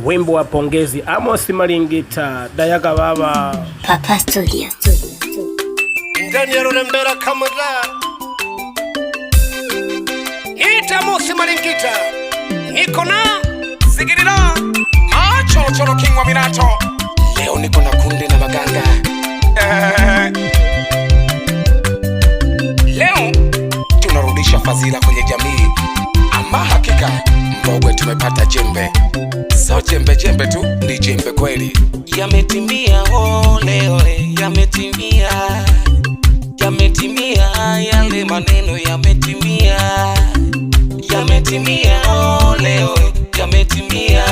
Wimbo wa pongezi Amos Malingita Dayaga Baba Papa Studio ndani ya Rurembera Kamara. Ita Amos Malingita niko na Sigirira Cholo King wa Minato. Leo niko na kundi na maganga. Leo tunarudisha fadhila kwenye jamii. Ama hakika Mbogwe tumepata jembe. So jembe tu ni jembe kweli. Yametimia leo yametimia. Yametimia yale maneno yametimia. Yametimia leo yametimia.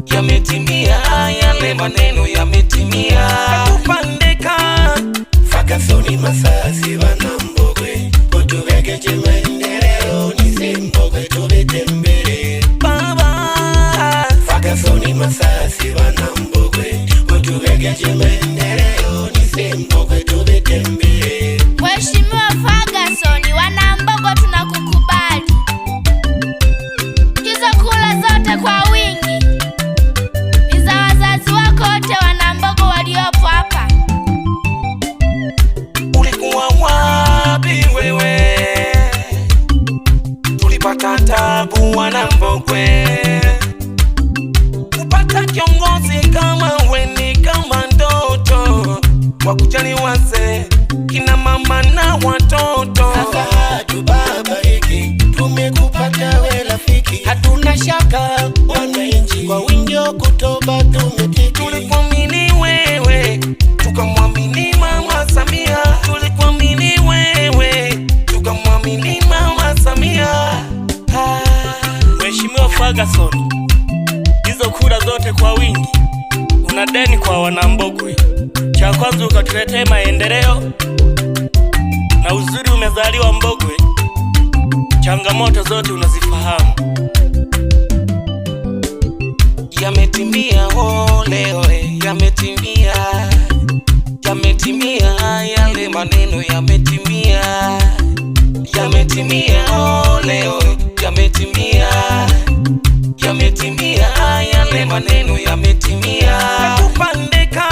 Yametimia yale maneno yametimia. Kupandeka Fakasoni masasi wana Mbogwe Otuwegeje maendeleo nisi Mbogwe tubitembele Baba. Fakasoni masasi wana Mbogwe Otuwegeje maendeleo nisi Mbogwe tubitembele. Mheshimiwa Ferguson, wana Mbogwe tunakukubali. Hizo kula zote kwa wingi ni za wazazi wako wote wana Mbogwe waliopo hapa. Ulikuwa wapi wewe? Tulipata tabu wana Mbogwe. Kupata kiongozi kama weni kama ndoto. Wakujali wazee, kina mama na watoto. Sasa hatubabariki, tumekupata we rafiki. Hatuna shaka wananchi, kwa wingi kutoba tumetiki. Tulikuamini wewe, tukamwamini Mama Samia. Tulikuamini wewe, tukamwamini Mama Samia. Mheshimiwa Ferguson, hizo kura zote kwa wingi una deni kwa wana Mbogwe. Cha kwanza ukatuletea maendeleo na uzuri umezaliwa Mbogwe. Changamoto zote unazifahamu. Yametimia leo yametimia. Yametimia yale maneno yametimia. Yametimia leo yametimia. Yametimia yale maneno yametimia. Kupandeka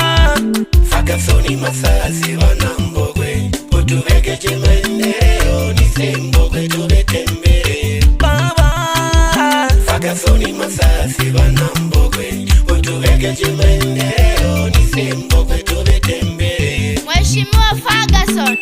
Fakasoni masasi wana Mbogwe Otuwegeje maendeleo nisi Mbogwe tubitembele Baba. Fakasoni masasi wana Mbogwe Otuwegeje maendeleo nisi Mbogwe tubitembele. Mheshimiwa Ferguson,